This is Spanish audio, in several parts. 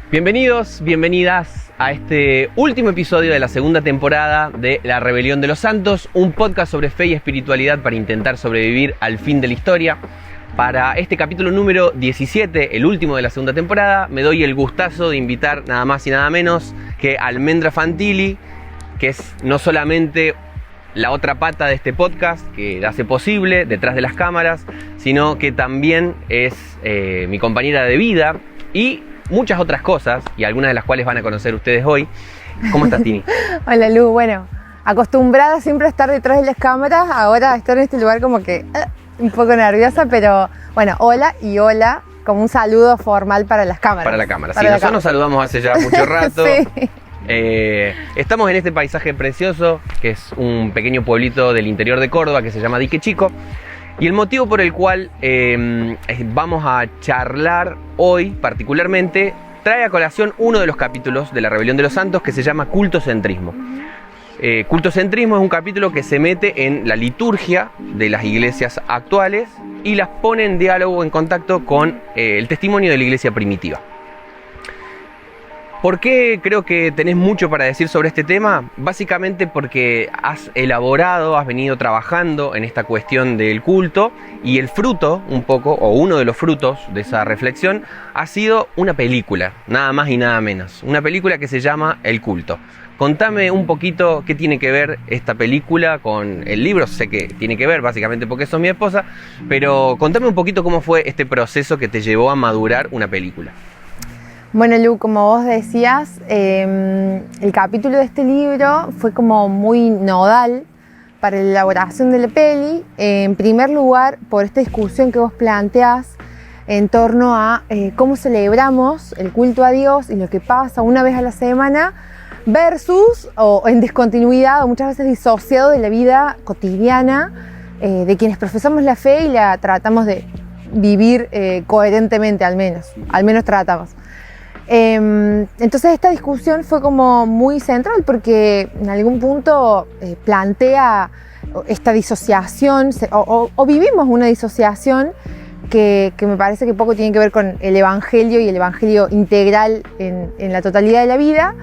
Bienvenidos, bienvenidas a este último episodio de la segunda temporada de La Rebelión de los Santos, un podcast sobre fe y espiritualidad para intentar sobrevivir al fin de la historia. Para este capítulo número 17, el último de la segunda temporada, me doy el gustazo de invitar nada más y nada menos que Almendra Fantilli, que es no solamente la otra pata de este podcast que hace posible detrás de las cámaras, sino que también es mi compañera de vida y muchas otras cosas, y algunas de las cuales van a conocer ustedes hoy. ¿Cómo estás, Tini? Hola, Lu. Bueno, acostumbrada siempre a estar detrás de las cámaras, ahora estar en este lugar como que un poco nerviosa, pero bueno, hola y hola, como un saludo formal para las cámaras. Para la cámara. Sí, nosotros nos saludamos hace ya mucho rato. Sí. Estamos en este paisaje precioso, que es un pequeño pueblito del interior de Córdoba que se llama Dique Chico. Y el motivo por el cual vamos a charlar hoy particularmente trae a colación uno de los capítulos de La Rebelión de los Santos que se llama Cultocentrismo. Cultocentrismo es un capítulo que se mete en la liturgia de las iglesias actuales y las pone en diálogo, en contacto con el testimonio de la iglesia primitiva. ¿Por qué creo que tenés mucho para decir sobre este tema? Básicamente porque has venido trabajando en esta cuestión del culto, y el fruto, un poco, o uno de los frutos de esa reflexión, ha sido una película, nada más y nada menos. Una película que se llama El Culto. Contame un poquito qué tiene que ver esta película con el libro. Sé que tiene que ver, básicamente porque sos mi esposa, pero contame un poquito cómo fue este proceso que te llevó a madurar una película. Bueno, Lu, como vos decías, el capítulo de este libro fue como muy nodal para la elaboración de la peli. En primer lugar, por esta discusión que vos planteás en torno a cómo celebramos el culto a Dios y lo que pasa una vez a la semana versus, o en discontinuidad, o muchas veces disociado de la vida cotidiana de quienes profesamos la fe y la tratamos de vivir coherentemente, al menos tratamos. Entonces esta discusión fue como muy central porque en algún punto plantea esta disociación o vivimos una disociación que me parece que poco tiene que ver con el evangelio y el evangelio integral en la totalidad de la vida,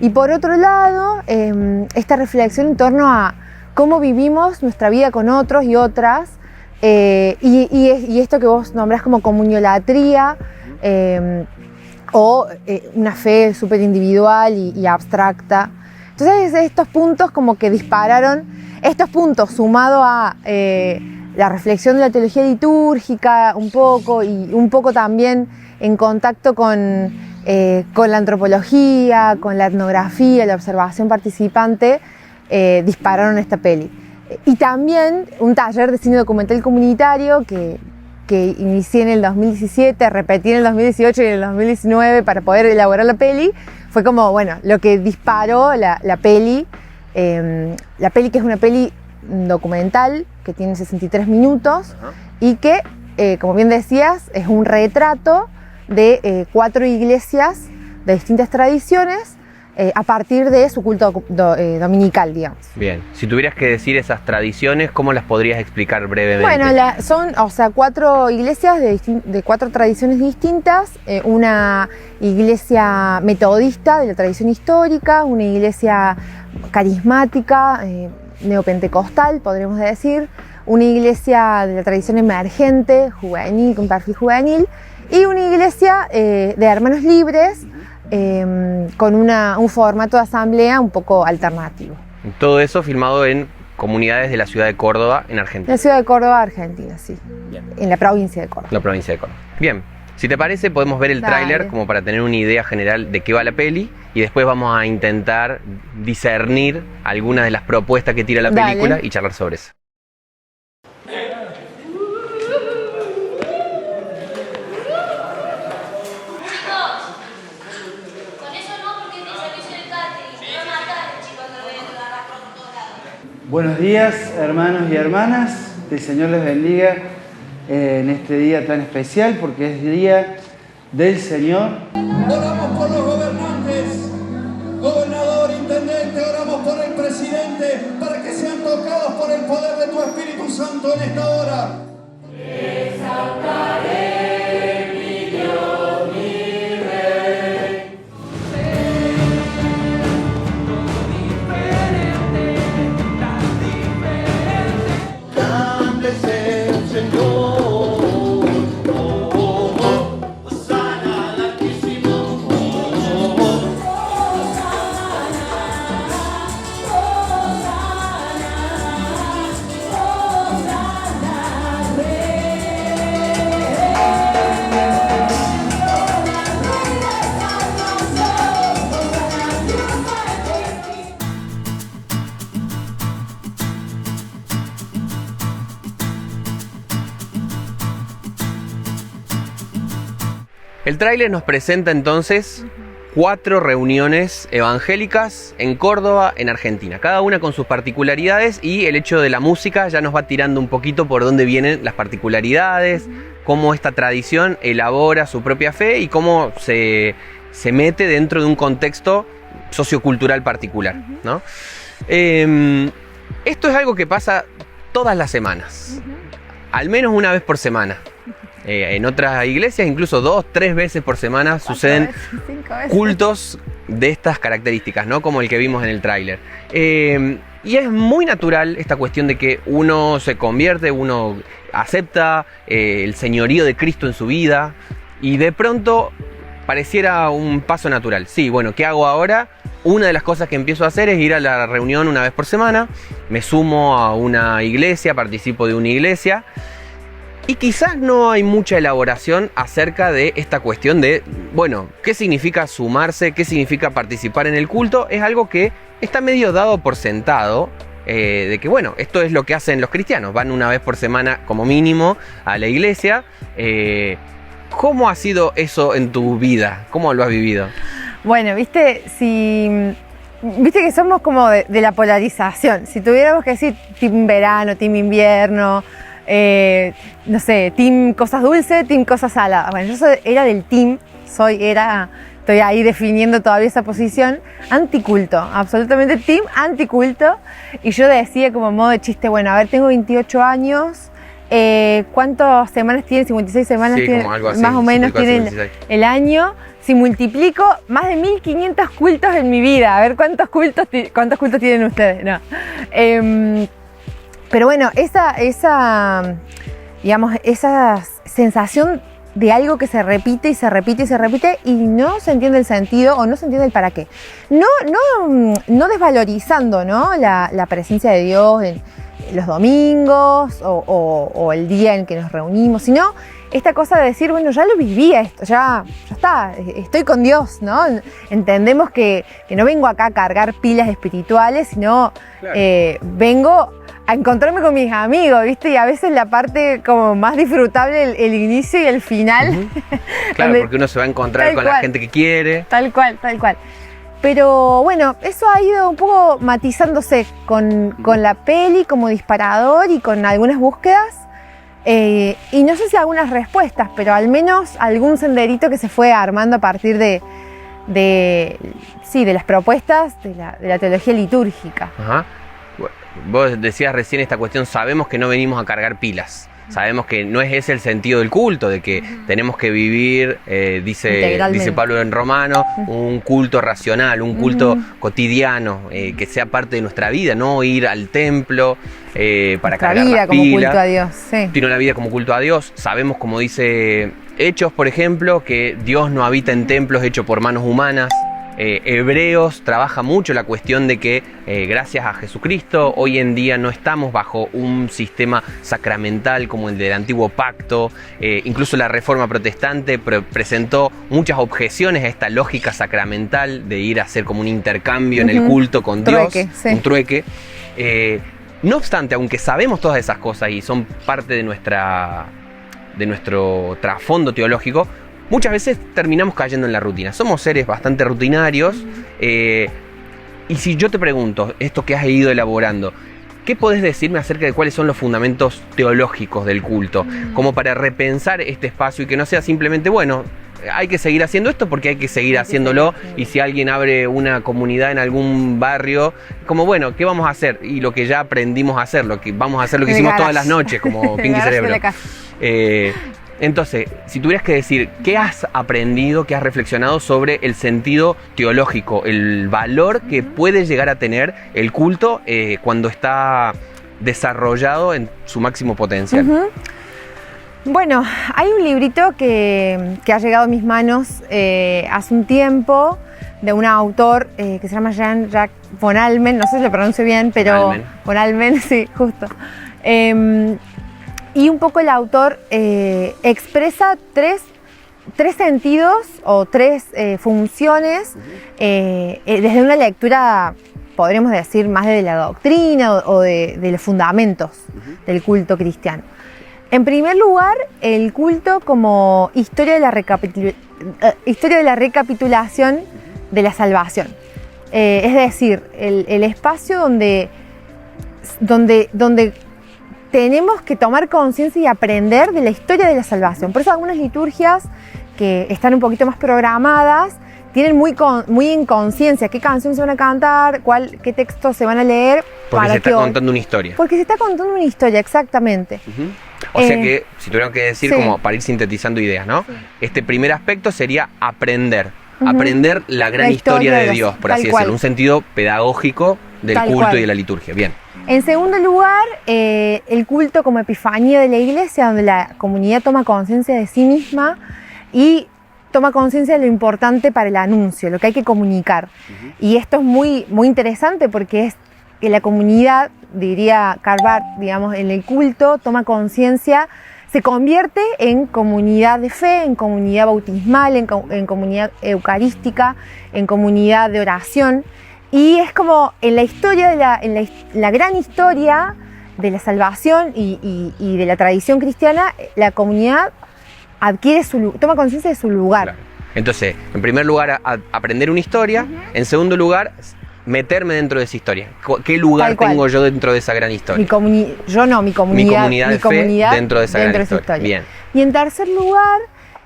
y por otro lado esta reflexión en torno a cómo vivimos nuestra vida con otros y otras, y esto que vos nombrás como comuniolatría, o una fe súper individual y abstracta. Entonces estos puntos como que dispararon, estos puntos sumado a la reflexión de la teología litúrgica un poco, y un poco también en contacto con la antropología, con la etnografía, la observación participante, dispararon esta peli. Y también un taller de cine documental comunitario que inicié en el 2017, repetí en el 2018 y en el 2019 para poder elaborar la peli, fue como, bueno, lo que disparó la peli, que es una peli documental que tiene 63 minutos y que, como bien decías, es un retrato de 4 iglesias de distintas tradiciones a partir de su culto dominical, digamos. Bien, si tuvieras que decir esas tradiciones, ¿cómo las podrías explicar brevemente? Bueno, son 4 iglesias de 4 tradiciones distintas, una iglesia metodista de la tradición histórica, una iglesia carismática, neopentecostal, podríamos decir, una iglesia de la tradición emergente, juvenil, con perfil juvenil, y una iglesia de hermanos libres, con un formato de asamblea un poco alternativo. Todo eso filmado en comunidades de la ciudad de Córdoba, en Argentina. La ciudad de Córdoba, Argentina, sí. Bien. En la provincia de Córdoba. La provincia de Córdoba. Bien, si te parece podemos ver el tráiler como para tener una idea general de qué va la peli, y después vamos a intentar discernir algunas de las propuestas que tira la película y charlar sobre eso. Buenos días, hermanos y hermanas. Que el Señor les bendiga en este día tan especial, porque es día del Señor. Oramos por los gobernantes, gobernador, intendente, oramos por el presidente, para que sean tocados por el poder de tu Espíritu Santo en esta hora. Exaltaré mi Dios, mi Rey. El tráiler nos presenta entonces 4 reuniones evangélicas en Córdoba, en Argentina, cada una con sus particularidades, y el hecho de la música ya nos va tirando un poquito por dónde vienen las particularidades, cómo esta tradición elabora su propia fe y cómo se mete dentro de un contexto sociocultural particular, ¿no? Esto es algo que pasa todas las semanas, al menos una vez por semana. En otras iglesias, incluso 2, 3 veces por semana suceden 5 veces. cultos de estas características, ¿no? Como el que vimos en el tráiler. Y es muy natural esta cuestión de que uno se convierte, uno acepta el señorío de Cristo en su vida y de pronto pareciera un paso natural. Sí, bueno, ¿qué hago ahora? Una de las cosas que empiezo a hacer es ir a la reunión una vez por semana, me sumo a una iglesia, participo de una iglesia. Y quizás no hay mucha elaboración acerca de esta cuestión de, bueno, ¿qué significa sumarse? ¿Qué significa participar en el culto? Es algo que está medio dado por sentado, de que, bueno, esto es lo que hacen los cristianos. Van una vez por semana, como mínimo, a la iglesia. ¿Cómo ha sido eso en tu vida? ¿Cómo lo has vivido? Bueno, viste que somos como de la polarización. Si tuviéramos que decir team verano, team invierno... no sé, team cosas dulces, team cosas saladas. Bueno, yo era del team, estoy ahí definiendo todavía esa posición, anticulto, absolutamente team anticulto. Y yo decía como modo de chiste, bueno, a ver, tengo 28 años, ¿cuántas semanas tiene? 56 semanas sí, tiene, como algo así, más o menos tiene el año. Si multiplico, más de 1500 cultos en mi vida, a ver cuántos cultos tienen ustedes. No. Pero bueno, esa sensación de algo que se repite y se repite y se repite y no se entiende el sentido o no se entiende el para qué. No desvalorizando, ¿no? la presencia de Dios en los domingos o el día en que nos reunimos, sino esta cosa de decir, bueno, ya lo viví esto, ya está, estoy con Dios, ¿no? Entendemos que no vengo acá a cargar pilas espirituales, sino claro. Vengo a encontrarme con mis amigos, ¿viste? Y a veces la parte como más disfrutable, el inicio y el final. Claro, porque uno se va a encontrar con la gente que quiere. Tal cual. Pero bueno, eso ha ido un poco matizándose con la peli como disparador y con algunas búsquedas. Y no sé si algunas respuestas, pero al menos algún senderito que se fue armando a partir de las propuestas de la teología litúrgica. Ajá. Vos decías recién esta cuestión, sabemos que no venimos a cargar pilas, sabemos que no es ese el sentido del culto, de que tenemos que vivir, dice Pablo en Romano, un culto racional, un culto cotidiano, que sea parte de nuestra vida, no ir al templo para cargar las pilas, como culto a Dios, sí. Sino la vida como culto a Dios. Sabemos, como dice Hechos, por ejemplo, que Dios no habita en templos hechos por manos humanas. Hebreos trabaja mucho la cuestión de que gracias a Jesucristo hoy en día no estamos bajo un sistema sacramental como el del antiguo pacto. Incluso la Reforma Protestante presentó muchas objeciones a esta lógica sacramental de ir a hacer como un intercambio en el culto con Dios, un trueque. No obstante, aunque sabemos todas esas cosas y son parte de nuestro trasfondo teológico, muchas veces terminamos cayendo en la rutina. Somos seres bastante rutinarios. Y si yo te pregunto, esto que has ido elaborando, ¿qué podés decirme acerca de cuáles son los fundamentos teológicos del culto? Como para repensar este espacio y que no sea simplemente, bueno, hay que seguir haciendo esto porque hay que seguir haciéndolo. Y si alguien abre una comunidad en algún barrio, como bueno, ¿qué vamos a hacer? Y lo que ya aprendimos a hacer, vamos a hacer lo que hicimos todas las noches, como Pinky Cerebro. Entonces, si tuvieras que decir, ¿qué has aprendido, qué has reflexionado sobre el sentido teológico, el valor que puede llegar a tener el culto cuando está desarrollado en su máximo potencial? Bueno, hay un librito que ha llegado a mis manos hace un tiempo de un autor que se llama Jean-Jacques von Almen, no sé si lo pronuncio bien, pero von Almen, sí, justo. Y un poco el autor expresa tres sentidos o tres funciones desde una lectura, podríamos decir, más de la doctrina o de los fundamentos del culto cristiano. En primer lugar, el culto como historia de la recapitulación de la salvación. Es decir, el espacio donde tenemos que tomar conciencia y aprender de la historia de la salvación. Por eso algunas liturgias que están un poquito más programadas tienen muy en conciencia qué canciones se van a cantar, qué textos se van a leer. Porque se está contando una historia. Porque se está contando una historia, exactamente. O sea que, si tuviéramos que decir, como para ir sintetizando ideas, ¿no? Sí. Este primer aspecto sería aprender. Aprender la gran historia de Dios, por así decirlo. Un sentido pedagógico del culto y de la liturgia. Bien. En segundo lugar, el culto como epifanía de la iglesia, donde la comunidad toma conciencia de sí misma y toma conciencia de lo importante para el anuncio, lo que hay que comunicar. Y esto es muy, muy interesante porque es que la comunidad, diría Karl Barth, digamos, en el culto toma conciencia, se convierte en comunidad de fe, en comunidad bautismal, en comunidad eucarística, en comunidad de oración. Y es como en la historia, en la gran historia de la salvación y de la tradición cristiana, la comunidad toma conciencia de su lugar. Claro. Entonces, en primer lugar, aprender una historia. En segundo lugar, meterme dentro de esa historia. ¿Qué lugar tengo yo dentro de esa gran historia? Mi comunidad de fe dentro de esa gran historia. Bien. Y en tercer lugar,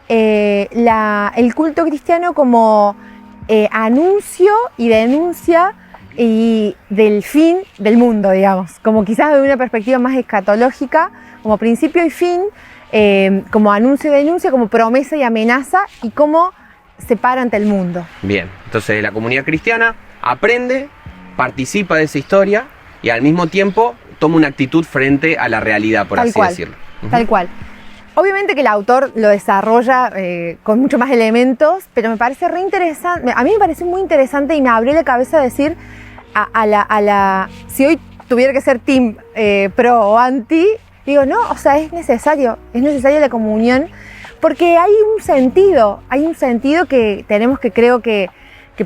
el culto cristiano como anuncio y denuncia del fin del mundo, digamos. Como quizás de una perspectiva más escatológica, como principio y fin, como anuncio y denuncia, como promesa y amenaza, y cómo se para ante el mundo. Bien, entonces la comunidad cristiana aprende, participa de esa historia y al mismo tiempo toma una actitud frente a la realidad, por así decirlo. Tal cual. Obviamente que el autor lo desarrolla con mucho más elementos, pero me parece re interesante, a mí me parece muy interesante y me abrió la cabeza decir si hoy tuviera que ser team pro o anti, digo, no, o sea, es necesaria la comunión, porque hay un sentido que tenemos que, creo que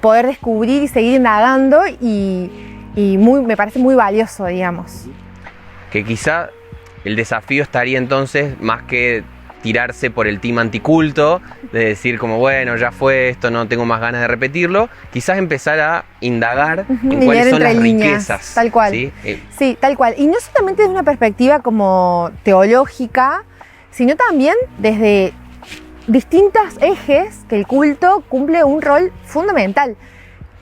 poder descubrir y seguir indagando y me parece muy valioso, digamos. Que quizá el desafío estaría entonces más que tirarse por el team anticulto, de decir como, bueno, ya fue esto, no tengo más ganas de repetirlo, quizás empezar a indagar en cuáles son las riquezas. Tal cual. Sí, tal cual. Y no solamente desde una perspectiva como teológica, sino también desde distintos ejes que el culto cumple un rol fundamental.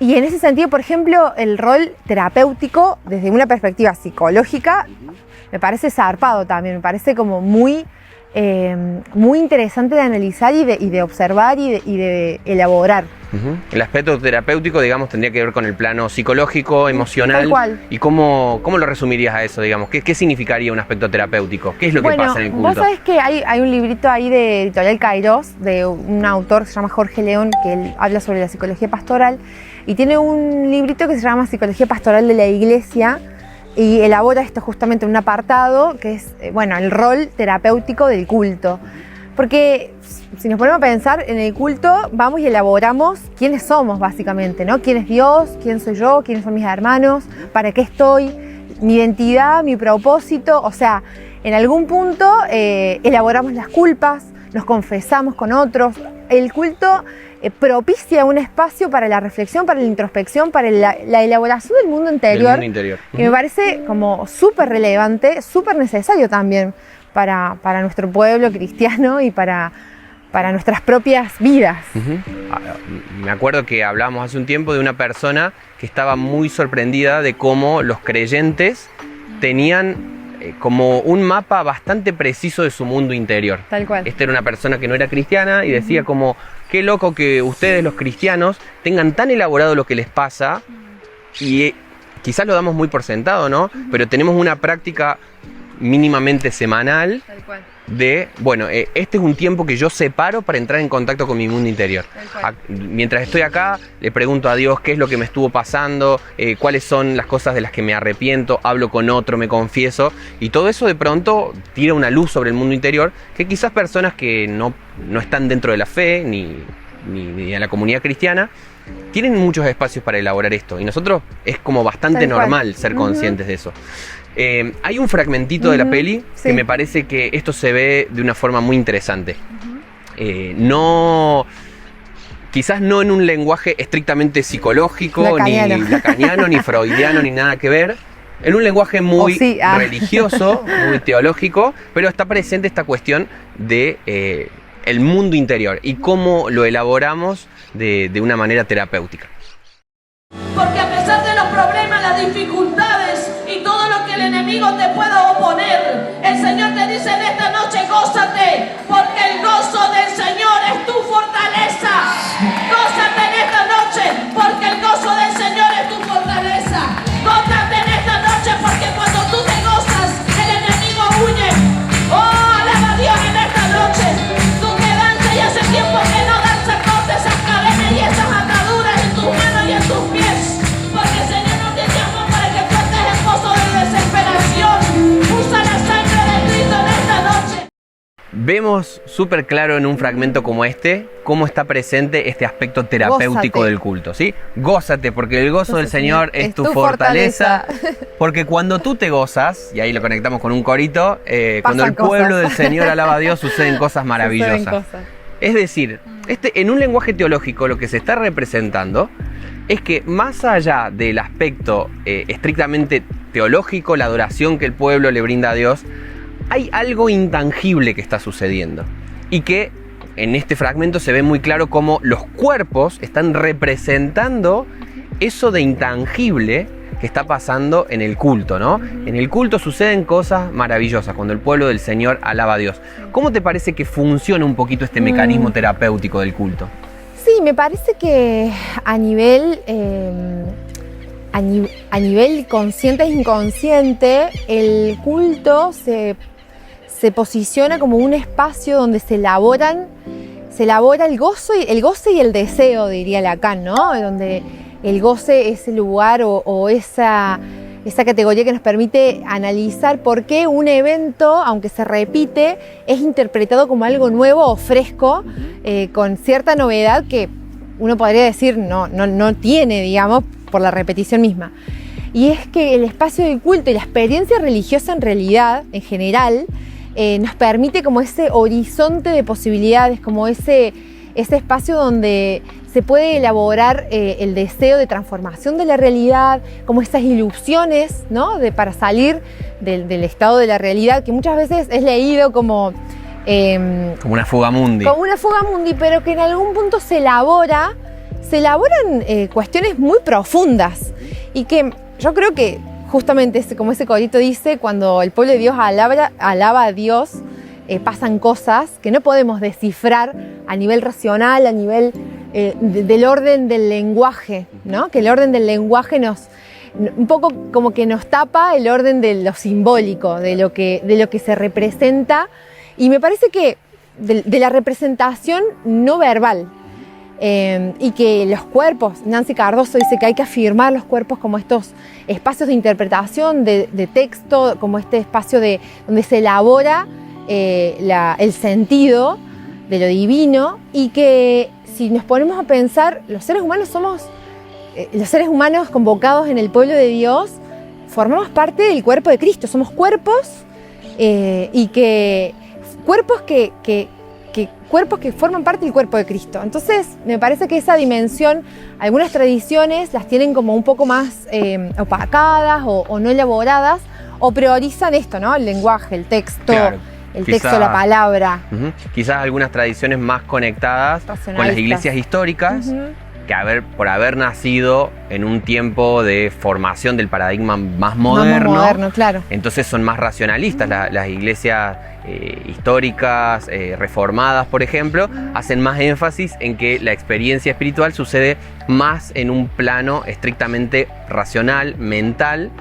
Y en ese sentido, por ejemplo, el rol terapéutico desde una perspectiva psicológica me parece zarpado también, me parece como muy interesante de analizar y de observar y de elaborar. El aspecto terapéutico, digamos, tendría que ver con el plano psicológico, emocional. Tal cual. ¿Y cómo lo resumirías a eso, digamos? ¿Qué significaría un aspecto terapéutico? ¿Qué es lo que pasa en el culto? Vos sabés que hay un librito ahí de Editorial Kairos, de un autor que se llama Jorge León, que él habla sobre la psicología pastoral, y tiene un librito que se llama Psicología Pastoral de la Iglesia, y elabora esto justamente en un apartado que es, el rol terapéutico del culto. Porque si nos ponemos a pensar, en el culto vamos y elaboramos quiénes somos básicamente, ¿no? ¿Quién es Dios? ¿Quién soy yo? ¿Quiénes son mis hermanos? ¿Para qué estoy? Mi identidad, mi propósito. O sea, en algún punto elaboramos las culpas, nos confesamos con otros. El culto propicia un espacio para la reflexión, para la introspección, para la elaboración del mundo interior. Y me parece como súper relevante, súper necesario también para nuestro pueblo cristiano y para nuestras propias vidas. Me acuerdo que hablábamos hace un tiempo de una persona que estaba muy sorprendida de cómo los creyentes tenían como un mapa bastante preciso de su mundo interior. Tal cual. Esta era una persona que no era cristiana y decía como, qué loco que ustedes los cristianos tengan tan elaborado lo que les pasa y quizás lo damos muy por sentado, ¿no? Pero tenemos una práctica mínimamente semanal. Tal cual. De, este es un tiempo que yo separo para entrar en contacto con mi mundo interior. Mientras estoy acá, le pregunto a Dios qué es lo que me estuvo pasando, cuáles son las cosas de las que me arrepiento, hablo con otro, me confieso, y todo eso de pronto tira una luz sobre el mundo interior que quizás personas que no están dentro de la fe ni en la comunidad cristiana tienen muchos espacios para elaborar esto, y nosotros es como bastante normal ser conscientes de eso. Hay un fragmentito de la peli sí. que me parece que esto se ve de una forma muy interesante. No... Quizás no en un lenguaje estrictamente psicológico, ni lacaniano, ni freudiano, ni nada que ver. En un lenguaje muy religioso, muy teológico, pero está presente esta cuestión de el mundo interior y cómo lo elaboramos de una manera terapéutica. Porque a pesar de los problemas, las dificultades y todo lo que el enemigo te pueda oponer, el Señor te dice en esta noche, gózate, porque el gozo del Señor es tu fortaleza. Gózate en esta noche, porque el gozo del Señor es tu fortaleza. Gózate en esta noche, porque cuando tú te gozas, el enemigo huye. Oh, alaba a Dios en esta noche. Tú que danzas y hace tiempo que no danzas, corta esas cadenas y esas ataduras en tus manos y en tus pies. Porque el Señor no te llama para que tú estés en pozo de desesperación. Usa la sangre de Cristo en esta noche. Vemos súper claro en un fragmento como este cómo está presente este aspecto terapéutico del culto, ¿sí? Gózate, porque el gozo del Señor es tu fortaleza. Porque cuando tú te gozas, y ahí lo conectamos con un corito, cuando el pueblo del Señor alaba a Dios, suceden cosas maravillosas. Es decir, en un lenguaje teológico lo que se está representando es que más allá del aspecto estrictamente teológico, la adoración que el pueblo le brinda a Dios, hay algo intangible que está sucediendo y que en este fragmento se ve muy claro cómo los cuerpos están representando eso de intangible que está pasando en el culto, ¿no? En el culto suceden cosas maravillosas cuando el pueblo del Señor alaba a Dios. ¿Cómo te parece que funciona un poquito este mecanismo terapéutico del culto? Sí, me parece que a nivel consciente e inconsciente, el culto se posiciona como un espacio donde se elabora el goce y el deseo, diría Lacan, ¿no? Donde el goce es el lugar o esa categoría que nos permite analizar por qué un evento, aunque se repite, es interpretado como algo nuevo o fresco, con cierta novedad que uno podría decir no tiene, digamos, por la repetición misma. Y es que el espacio del culto y la experiencia religiosa en realidad, en general, nos permite como ese horizonte de posibilidades, como ese espacio donde se puede elaborar el deseo de transformación de la realidad, como esas ilusiones, ¿no? Para salir del estado de la realidad, que muchas veces es leído como una fuga mundi. Como una fuga mundi, pero que en algún punto se elaboran cuestiones muy profundas y que yo creo que justamente como ese corito dice, cuando el pueblo de Dios alaba a Dios, pasan cosas que no podemos descifrar a nivel racional, a nivel del orden del lenguaje, ¿no? Que el orden del lenguaje un poco como que nos tapa el orden de lo simbólico, de lo que se representa, y me parece que de la representación no verbal. Y que los cuerpos, Nancy Cardoso dice que hay que afirmar los cuerpos como estos espacios de interpretación, de texto, como este espacio donde se elabora el sentido de lo divino, y que si nos ponemos a pensar, los seres humanos convocados en el pueblo de Dios, formamos parte del cuerpo de Cristo, somos cuerpos y que cuerpos que forman parte del cuerpo de Cristo. Entonces, me parece que esa dimensión, algunas tradiciones las tienen como un poco más opacadas o no elaboradas, o priorizan esto, ¿no? El lenguaje, el texto, claro, la palabra. Quizás algunas tradiciones más conectadas con las iglesias históricas, que por haber nacido en un tiempo de formación del paradigma más moderno, claro. Entonces son más racionalistas. Las iglesias históricas, reformadas, por ejemplo, hacen más énfasis en que la experiencia espiritual sucede más en un plano estrictamente racional, mental.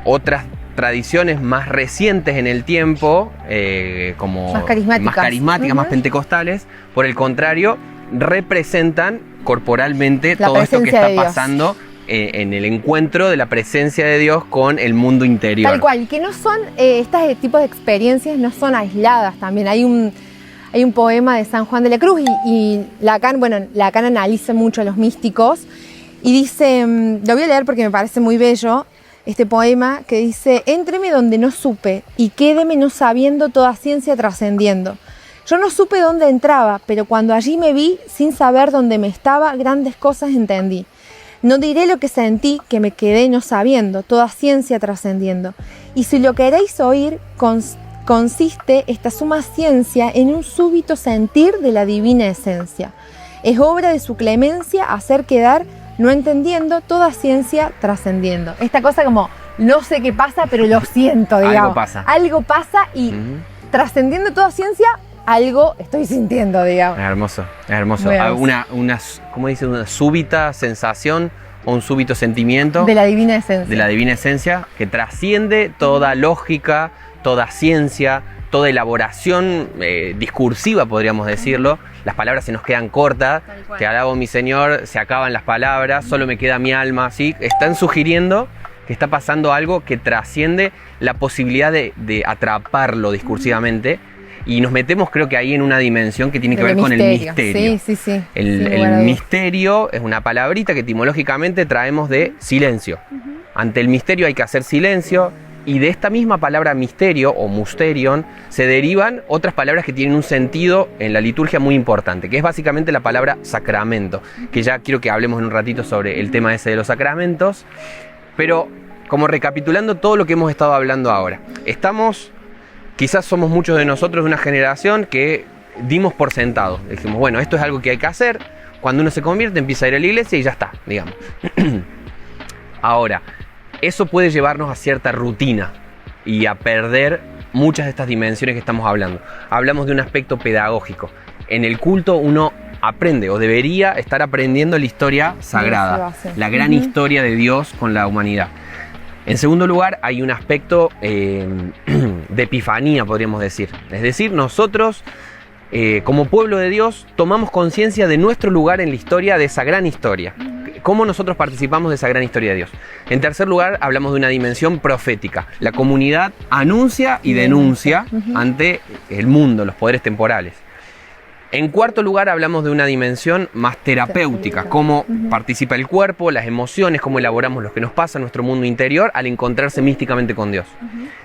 Otras tradiciones más recientes en el tiempo, como más carismáticas, más pentecostales, por el contrario, representan corporalmente todo esto que está pasando en el encuentro de la presencia de Dios con el mundo interior. Tal cual, que no son, estos tipos de experiencias no son aisladas también. Hay un poema de San Juan de la Cruz y Lacan analiza mucho a los místicos y dice, lo voy a leer porque me parece muy bello, este poema que dice: Éntreme donde no supe y quédeme no sabiendo toda ciencia trascendiendo. Yo no supe dónde entraba, pero cuando allí me vi, sin saber dónde me estaba, grandes cosas entendí. No diré lo que sentí, que me quedé no sabiendo, toda ciencia trascendiendo. Y si lo queréis oír, consiste esta suma ciencia en un súbito sentir de la divina esencia. Es obra de su clemencia hacer quedar, no entendiendo, toda ciencia trascendiendo. Esta cosa como, no sé qué pasa, pero lo siento, digamos. Algo pasa. Algo pasa y trascendiendo toda ciencia, algo estoy sintiendo, digamos. Es hermoso, es hermoso. ¿Cómo dice? Una súbita sensación o un súbito sentimiento. De la divina esencia. De la divina esencia que trasciende toda lógica, toda ciencia, toda elaboración discursiva, podríamos decirlo. Las palabras se nos quedan cortas. Te alabo, mi Señor, se acaban las palabras, solo me queda mi alma. ¿Sí? Están sugiriendo que está pasando algo que trasciende la posibilidad de atraparlo discursivamente. Y nos metemos, creo que ahí, en una dimensión que tiene que ver con el misterio. Sí. El misterio es una palabrita que etimológicamente traemos de silencio. Ante el misterio hay que hacer silencio. Y de esta misma palabra misterio o musterion se derivan otras palabras que tienen un sentido en la liturgia muy importante, que es básicamente la palabra sacramento, que ya quiero que hablemos en un ratito sobre el tema ese de los sacramentos, pero como recapitulando todo lo que hemos estado hablando ahora. Quizás somos muchos de nosotros de una generación que dimos por sentado. Dijimos, bueno, esto es algo que hay que hacer, cuando uno se convierte empieza a ir a la iglesia y ya está, digamos. Ahora, eso puede llevarnos a cierta rutina y a perder muchas de estas dimensiones que estamos hablando. Hablamos de un aspecto pedagógico. En el culto uno aprende o debería estar aprendiendo la historia sagrada, la gran historia de Dios con la humanidad. En segundo lugar, hay un aspecto de epifanía, podríamos decir. Es decir, nosotros, como pueblo de Dios, tomamos conciencia de nuestro lugar en la historia, de esa gran historia. ¿Cómo nosotros participamos de esa gran historia de Dios? En tercer lugar, hablamos de una dimensión profética. La comunidad anuncia y denuncia ante el mundo, los poderes temporales. En cuarto lugar, hablamos de una dimensión más terapéutica, cómo participa el cuerpo, las emociones, cómo elaboramos lo que nos pasa en nuestro mundo interior al encontrarse místicamente con Dios.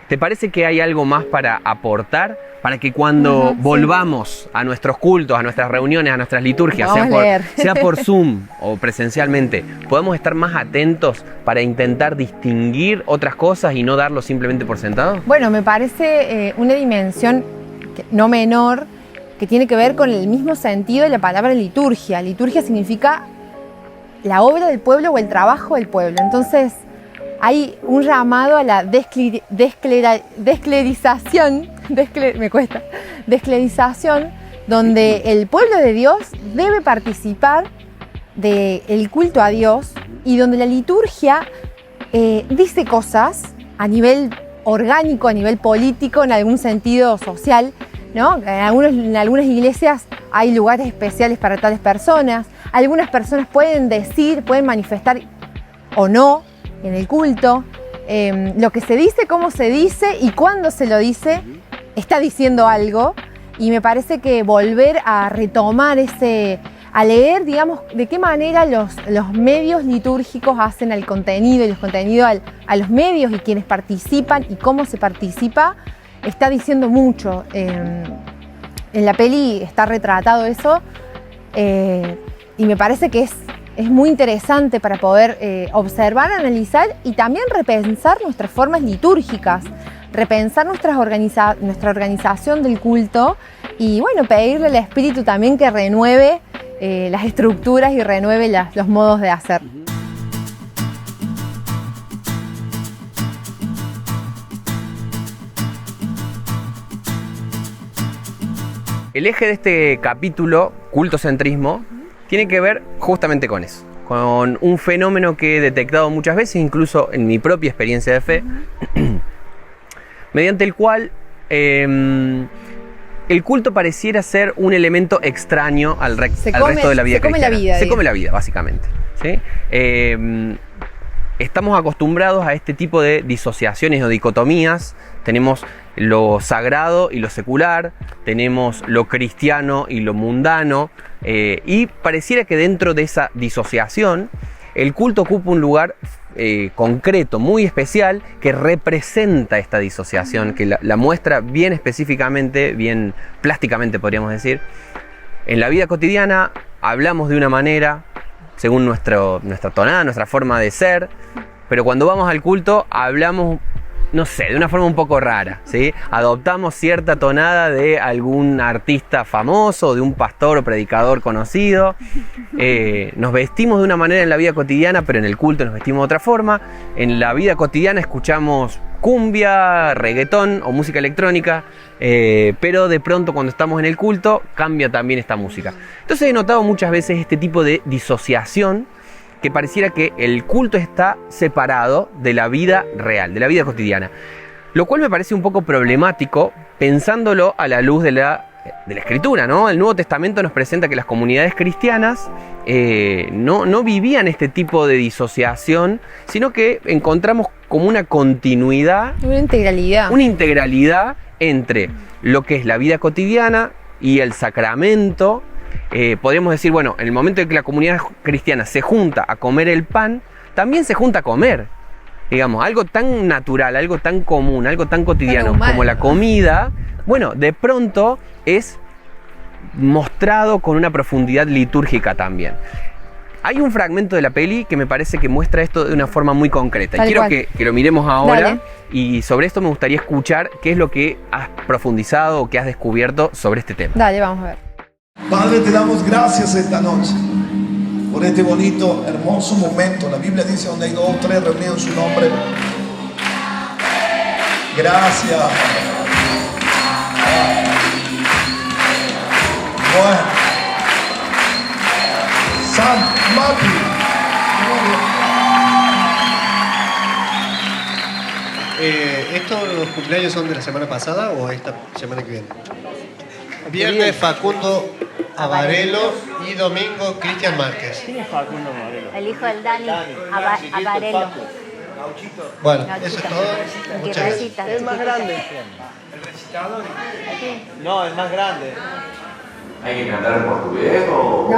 ¿Te parece que hay algo más para aportar? Para que cuando volvamos a nuestros cultos, a nuestras reuniones, a nuestras liturgias, sea por Zoom o presencialmente, podamos estar más atentos para intentar distinguir otras cosas y no darlo simplemente por sentado. Bueno, me parece una dimensión no menor, que tiene que ver con el mismo sentido de la palabra liturgia. Liturgia significa la obra del pueblo o el trabajo del pueblo. Entonces, hay un llamado a la desclerización, donde el pueblo de Dios debe participar del culto a Dios y donde la liturgia dice cosas a nivel orgánico, a nivel político, en algún sentido social, ¿no? En algunas iglesias hay lugares especiales para tales personas. Algunas personas pueden manifestar o no en el culto. Lo que se dice, cómo se dice y cuándo se lo dice, está diciendo algo. Y me parece que volver a retomar a leer, digamos, de qué manera los medios litúrgicos hacen al contenido y los contenidos a los medios y quienes participan y cómo se participa, está diciendo mucho. En la peli está retratado eso y me parece que es muy interesante para poder observar, analizar y también repensar nuestras formas litúrgicas, repensar nuestra organización del culto y bueno, pedirle al Espíritu también que renueve las estructuras y renueve los modos de hacer. El eje de este capítulo, cultocentrismo, tiene que ver justamente con eso, con un fenómeno que he detectado muchas veces, incluso en mi propia experiencia de fe, mediante el cual el culto pareciera ser un elemento extraño al resto de la vida cristiana. Se come la vida, básicamente. ¿Sí? Estamos acostumbrados a este tipo de disociaciones o dicotomías. Tenemos lo sagrado y lo secular, tenemos lo cristiano y lo mundano, y pareciera que dentro de esa disociación el culto ocupa un lugar concreto, muy especial, que representa esta disociación, que la muestra bien específicamente, bien plásticamente podríamos decir. En la vida cotidiana hablamos de una manera, según nuestra tonada, nuestra forma de ser, pero cuando vamos al culto hablamos, no sé, de una forma un poco rara, ¿sí? Adoptamos cierta tonada de algún artista famoso, de un pastor o predicador conocido. Nos vestimos de una manera en la vida cotidiana, pero en el culto nos vestimos de otra forma. En la vida cotidiana escuchamos cumbia, reggaetón o música electrónica, pero de pronto cuando estamos en el culto cambia también esta música. Entonces he notado muchas veces este tipo de disociación, que pareciera que el culto está separado de la vida real, de la vida cotidiana. Lo cual me parece un poco problemático, pensándolo a la luz de la Escritura, ¿no? El Nuevo Testamento nos presenta que las comunidades cristianas no vivían este tipo de disociación, sino que encontramos como una continuidad. Una integralidad. Una integralidad entre lo que es la vida cotidiana y el sacramento. Podríamos decir, bueno, en el momento en que la comunidad cristiana se junta a comer el pan, también se junta a comer. Digamos, algo tan natural, algo tan común, algo tan cotidiano como la comida, bueno, de pronto es mostrado con una profundidad litúrgica también. Hay un fragmento de la peli que me parece que muestra esto de una forma muy concreta. Y quiero que lo miremos ahora. Dale. Y sobre esto me gustaría escuchar qué es lo que has profundizado o que has descubierto sobre este tema. Dale, vamos a ver. Padre, te damos gracias esta noche por este bonito, hermoso momento. La Biblia dice: donde hay 2 o 3 reunidos en su nombre. Gracias. Bueno. San Mati. ¿Estos los cumpleaños son de la semana pasada o esta semana que viene? Viernes Facundo Avarelo y domingo Cristian Márquez. ¿Quién es Facundo Avarelo? El hijo del Dani, Avarelo. Bueno, eso es todo. Muchas gracias. Es más grande. ¿El recitador? No, es más grande. ¿Hay que cantar en portugués o...? No.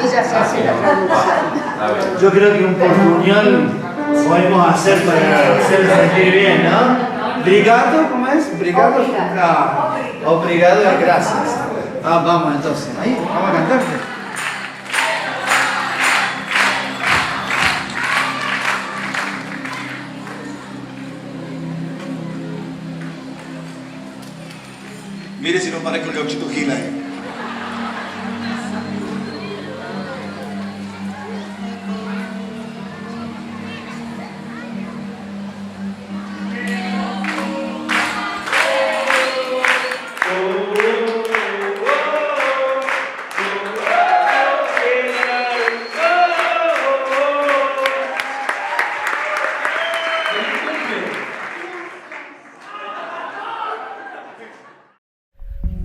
Ella se hace la traducción. Yo creo que un portuñol podemos hacer para hacerlo sentir bien, ¿no? Brigado, ¿cómo es? Brigado. Obrigado y gracias. Vamos entonces. Ahí, vamos a cantar. Mire si no parece un Leochito Gil ahí.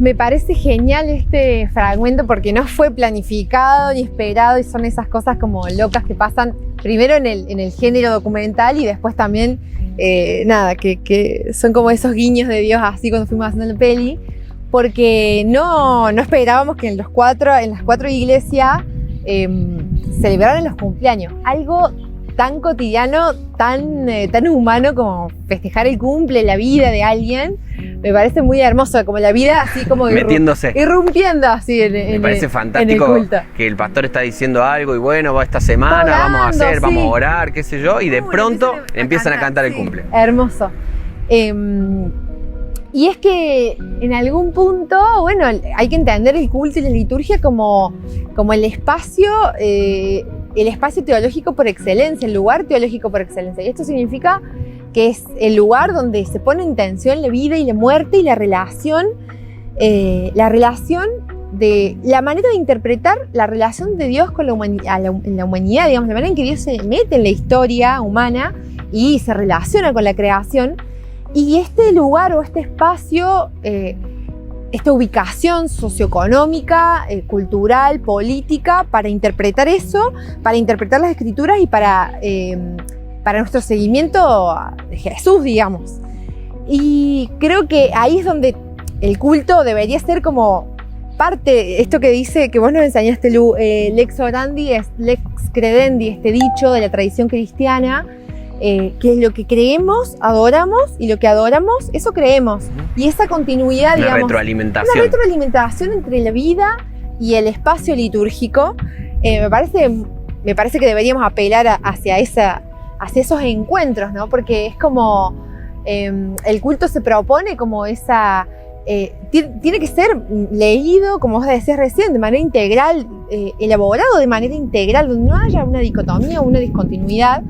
Me parece genial este fragmento porque no fue planificado ni esperado y son esas cosas como locas que pasan primero en el género documental y después también, que son como esos guiños de Dios así cuando fuimos haciendo la peli, porque no esperábamos que en las 4 iglesias celebraran los cumpleaños. Algo tan cotidiano, tan humano como festejar el cumple, la vida de alguien. Me parece muy hermoso, como la vida así como metiéndose, irrumpiendo así me parece fantástico que el pastor está diciendo algo y bueno, va esta semana, orando, vamos a hacer, vamos a orar, qué sé yo, y de pronto empiezan a cantar el cumple. Hermoso. Y es que en algún punto, bueno, hay que entender el culto y la liturgia como el espacio teológico por excelencia, el lugar teológico por excelencia. Y esto significa que es el lugar donde se pone en tensión la vida y la muerte y la relación de la manera de interpretar la relación de Dios con la humanidad, en la humanidad, digamos, la manera en que Dios se mete en la historia humana y se relaciona con la creación. Y este lugar o este espacio, esta ubicación socioeconómica, cultural, política, para interpretar eso, para interpretar las escrituras y para nuestro seguimiento de Jesús, digamos. Y creo que ahí es donde el culto debería ser como parte, esto que dice, que vos nos enseñaste, Lu, lex orandi es lex credendi, este dicho de la tradición cristiana, que es lo que creemos, adoramos, y lo que adoramos, eso creemos. Y esa continuidad, Una digamos, retroalimentación. una retroalimentación entre la vida y el espacio litúrgico. Me parece que deberíamos apelar hacia esos encuentros, ¿no? Porque es como el culto se propone como esa... tiene que ser leído, como vos decías recién, de manera integral, elaborado de manera integral, donde no haya una dicotomía o una discontinuidad,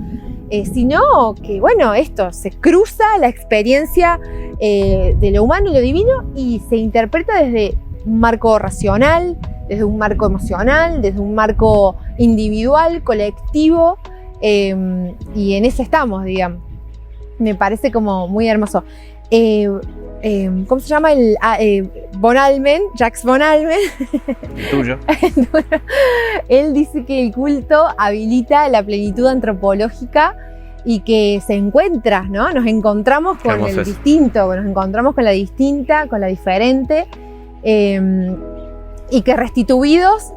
sino que, bueno, esto se cruza la experiencia de lo humano y lo divino y se interpreta desde un marco racional, desde un marco emocional, desde un marco individual, colectivo, y en eso estamos, digamos. Me parece como muy hermoso. ¿Cómo se llama? Von Almen, Jacques von Almen. El tuyo. Él dice que el culto habilita la plenitud antropológica y que se encuentra, ¿no? Nos encontramos con el distinto, nos encontramos con la distinta, con la diferente, y que restituidos,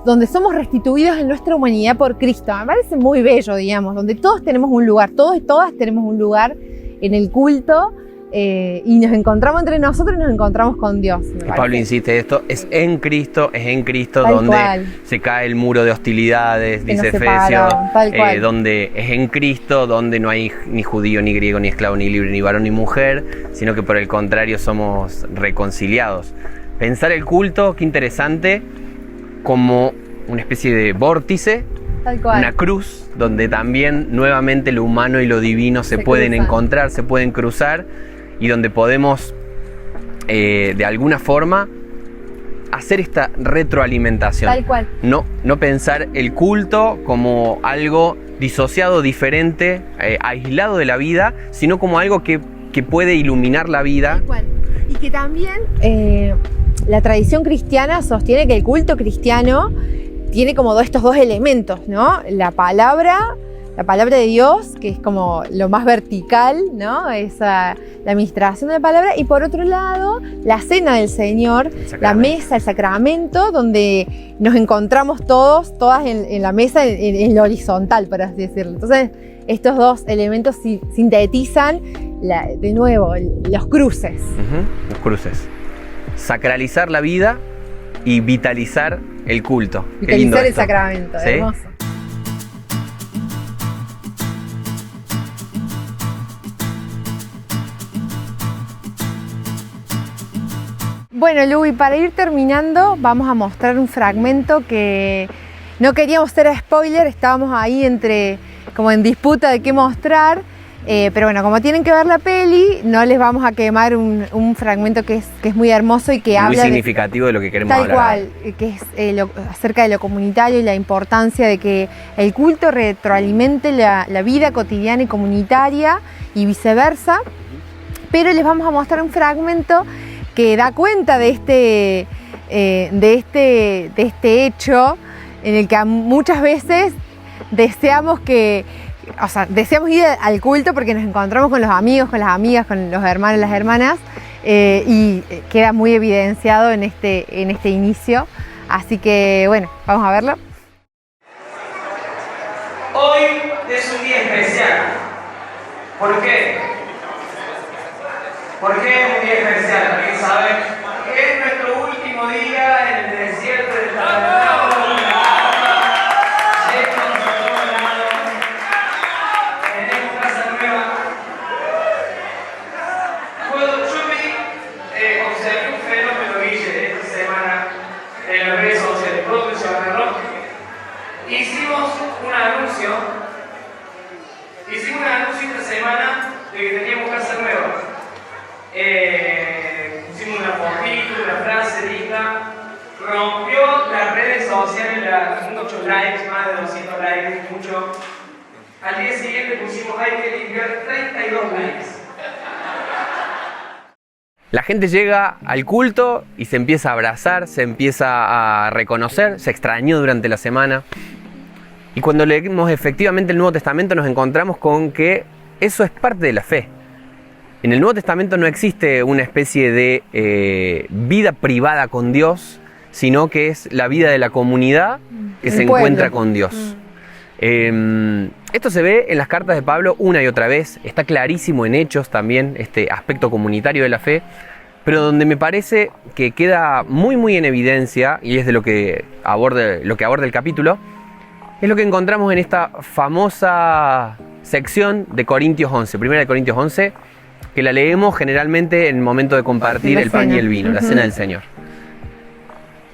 donde somos restituidos en nuestra humanidad por Cristo. Me parece muy bello, digamos, donde todos tenemos un lugar, todos y todas tenemos un lugar en el culto. Y nos encontramos entre nosotros y nos encontramos con Dios. Pablo insiste esto, es en Cristo Tal donde cual. se cae el muro de hostilidades, Que dice nos separa, Efesios, tal cual. donde es en Cristo, donde no hay ni judío, ni griego, ni esclavo, ni libre, ni varón, ni mujer, sino que por el contrario somos reconciliados. Pensar el culto, qué interesante, como una especie de vórtice, Tal cual. una cruz, donde también nuevamente lo humano y lo divino se pueden cruzan. encontrar, se pueden cruzar, y donde podemos de alguna forma hacer esta retroalimentación. Tal cual. No pensar el culto como algo disociado, diferente, aislado de la vida, sino como algo que puede iluminar la vida. Tal cual. Y que también la tradición cristiana sostiene que el culto cristiano tiene como estos dos elementos, ¿no? La palabra de Dios, que es como lo más vertical, ¿no? La administración de la palabra, y por otro lado, la cena del Señor, la mesa, el sacramento, donde nos encontramos todas en la mesa, en lo horizontal, por así decirlo. Entonces, estos dos elementos sintetizan, de nuevo, los cruces. Los cruces. Sacralizar la vida y vitalizar el culto. Qué lindo Vitalizar el esto. sacramento, ¿Sí? hermoso. Bueno, Lu, y para ir terminando, vamos a mostrar un fragmento que no queríamos ser spoiler, estábamos ahí como en disputa de qué mostrar, pero bueno, como tienen que ver la peli, no les vamos a quemar un fragmento que es muy hermoso y que Muy habla significativo de lo que queremos tal hablar. cual, que es acerca de lo comunitario y la importancia de que el culto retroalimente la vida cotidiana y comunitaria y viceversa. Pero les vamos a mostrar un fragmento que da cuenta de este hecho en el que muchas veces deseamos ir al culto porque nos encontramos con los amigos, con las amigas, con los hermanos y las hermanas, y queda muy evidenciado en este inicio. Así que bueno, vamos a verlo. Hoy es un día especial. ¿Por qué? ¿Por qué es un día especial? ¿Alguien sabe? Porque es nuestro último día en el desierto del tabernáculo. Tenemos casa nueva. Bueno, yo observé un fenómeno, Guille, esta semana en las redes sociales. ¿Puedo mencionarlo? Hicimos un anuncio esta semana de que teníamos casa nueva. Pusimos una fotito, una frase linda, rompió las redes sociales, muchos likes, más de 200 likes, mucho. Al día siguiente pusimos hay que limpiar 32 likes. La gente llega al culto y se empieza a abrazar, se empieza a reconocer, se extrañó durante la semana. Y cuando leemos efectivamente el Nuevo Testamento nos encontramos con que eso es parte de la fe. En el Nuevo Testamento no existe una especie de vida privada con Dios, sino que es la vida de la comunidad que se encuentra con Dios. Esto se ve en las cartas de Pablo una y otra vez, está clarísimo en Hechos también, este aspecto comunitario de la fe, pero donde me parece que queda muy en evidencia, y es de lo que aborda el capítulo, es lo que encontramos en esta famosa sección de Corintios 11, primera de Corintios 11, que la leemos generalmente en el momento de compartir el pan y el vino, la cena del Señor.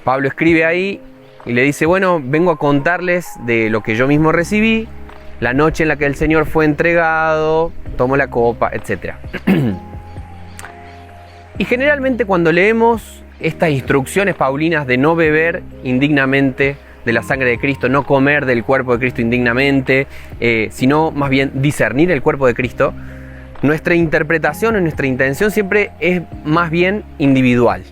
Pablo escribe ahí y le dice, bueno, vengo a contarles de lo que yo mismo recibí, la noche en la que el Señor fue entregado, tomó la copa, etc. Y generalmente cuando leemos estas instrucciones paulinas de no beber indignamente de la sangre de Cristo, no comer del cuerpo de Cristo indignamente, sino más bien discernir el cuerpo de Cristo, nuestra interpretación o nuestra intención siempre es más bien individual.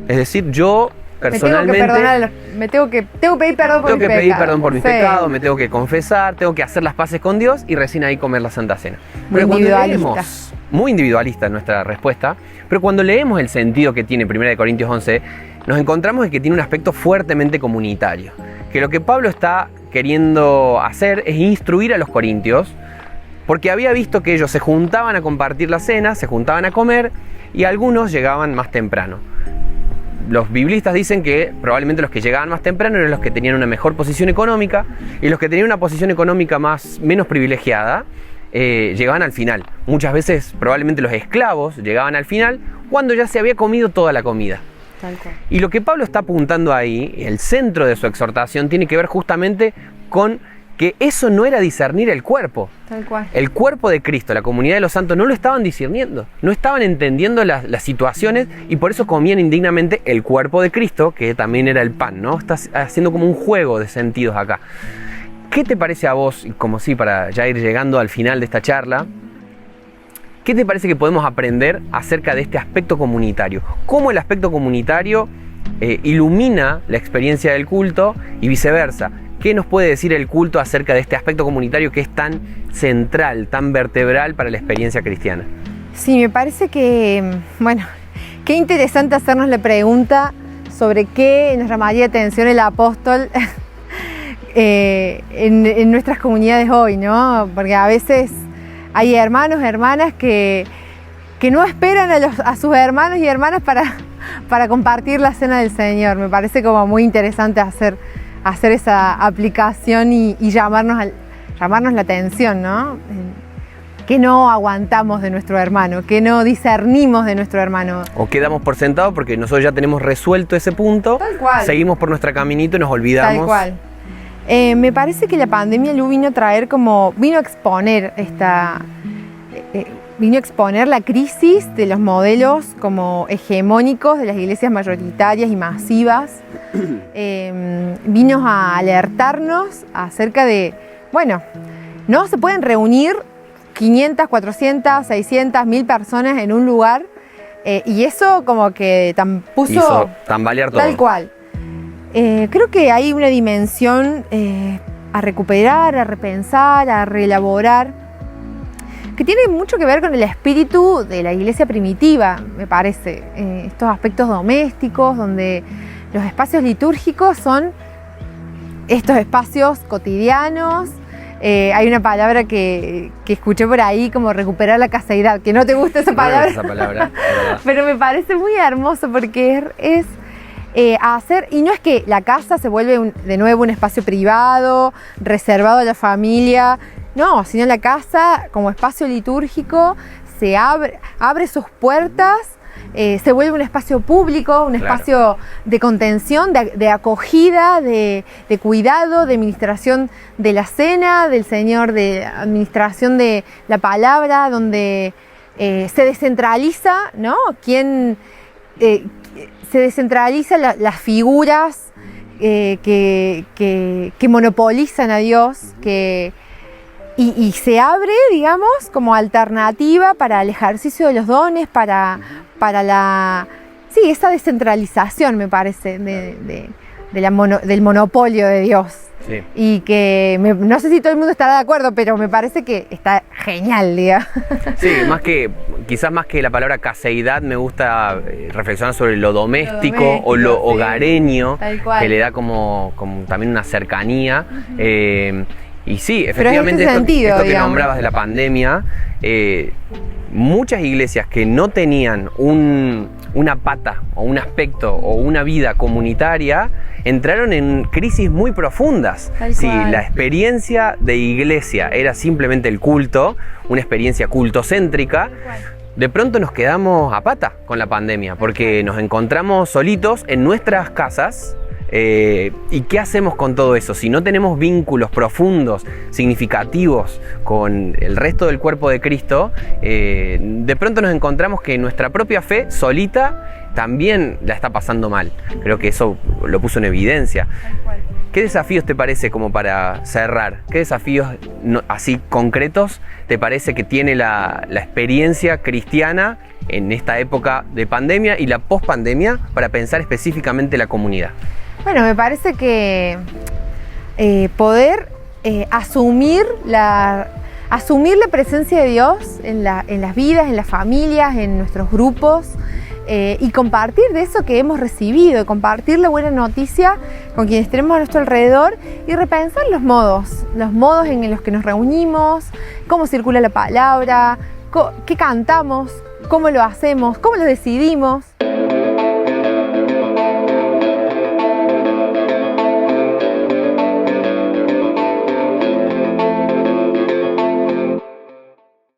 Es decir, yo personalmente tengo que pedir perdón por mi pecado. Tengo que pedir perdón por mis pecados, me tengo que confesar, tengo que hacer las paces con Dios y recién ahí comer la Santa Cena. Muy Pero cuando individualista. leemos, muy individualista nuestra respuesta, pero cuando leemos el sentido que tiene 1 Corintios 11, nos encontramos que tiene un aspecto fuertemente comunitario. Que lo que Pablo está queriendo hacer es instruir a los corintios, porque había visto que ellos se juntaban a compartir la cena, se juntaban a comer, y algunos llegaban más temprano. Los biblistas dicen que probablemente los que llegaban más temprano eran los que tenían una mejor posición económica, y los que tenían una posición económica menos privilegiada llegaban al final. Muchas veces probablemente los esclavos llegaban al final cuando ya se había comido toda la comida. Tal cual. Y lo que Pablo está apuntando ahí, el centro de su exhortación, tiene que ver justamente con que eso no era discernir el cuerpo. Tal cual. El cuerpo de Cristo, la comunidad de los santos, no lo estaban discerniendo, no estaban entendiendo las situaciones, y por eso comían indignamente el cuerpo de Cristo, que también era el pan, ¿no? Está haciendo como un juego de sentidos acá. ¿Qué te parece a vos, y como sí, para ya ir llegando al final de esta charla, qué te parece que podemos aprender acerca de este aspecto comunitario? ¿Cómo el aspecto comunitario ilumina la experiencia del culto y viceversa? ¿Qué nos puede decir el culto acerca de este aspecto comunitario que es tan central, tan vertebral para la experiencia cristiana? Sí, me parece que, bueno, qué interesante hacernos la pregunta sobre qué nos llamaría atención el apóstol en nuestras comunidades hoy, ¿no? Porque a veces hay hermanos, hermanas que no esperan a sus hermanos y hermanas para compartir la cena del Señor. Me parece como muy interesante hacer esa aplicación y llamarnos la atención, ¿no? Que no aguantamos de nuestro hermano, que no discernimos de nuestro hermano. O quedamos por sentado porque nosotros ya tenemos resuelto ese punto. Tal cual. Seguimos por nuestro caminito y nos olvidamos. Tal cual. Me parece que la pandemia vino a exponer vino a exponer la crisis de los modelos como hegemónicos de las iglesias mayoritarias y masivas. Vino a alertarnos acerca de, bueno, no se pueden reunir 500, 400, 600, 1000 personas en un lugar, y eso como que hizo tambalear todo. Tal cual. Creo que hay una dimensión a recuperar, a repensar, a reelaborar, que tiene mucho que ver con el espíritu de la iglesia primitiva, me parece. Estos aspectos domésticos, donde los espacios litúrgicos son estos espacios cotidianos. Hay una palabra que escuché por ahí, como recuperar la caseidad, que no te gusta esa palabra, pero me parece muy hermoso porque es hacer, y no es que la casa se vuelve de nuevo un espacio privado, reservado a la familia, no, sino la casa como espacio litúrgico se abre sus puertas, se vuelve un espacio público, un espacio de contención, de acogida, de cuidado, de administración de la cena del Señor, de administración de la palabra, donde se descentraliza, ¿no? Se descentralizan las figuras que monopolizan a Dios, y se abre, digamos, como alternativa para el ejercicio de los dones, para esa descentralización, me parece, de del monopolio de Dios. Sí. Y que no sé si todo el mundo estará de acuerdo, pero me parece que está genial, digamos. Sí, quizás más que la palabra caseidad, me gusta reflexionar sobre lo doméstico o lo hogareño, que le da como también una cercanía. Y sí, efectivamente, esto que nombrabas de la pandemia, muchas iglesias que no tenían una pata o un aspecto o una vida comunitaria entraron en crisis muy profundas. Si la experiencia de iglesia era simplemente el culto, una experiencia cultocéntrica, de pronto nos quedamos a pata con la pandemia, porque nos encontramos solitos en nuestras casas. ¿Y qué hacemos con todo eso? Si no tenemos vínculos profundos, significativos con el resto del cuerpo de Cristo, de pronto nos encontramos que nuestra propia fe solita también la está pasando mal. Creo que eso lo puso en evidencia. ¿Qué desafíos te parece, como para cerrar? ¿Qué desafíos así concretos te parece que tiene la experiencia cristiana en esta época de pandemia y la pospandemia para pensar específicamente la comunidad? Bueno, me parece que poder asumir la presencia de Dios en las vidas, en las familias, en nuestros grupos, y compartir de eso que hemos recibido, compartir la buena noticia con quienes tenemos a nuestro alrededor y repensar los modos en los que nos reunimos, cómo circula la palabra, qué cantamos, cómo lo hacemos, cómo lo decidimos.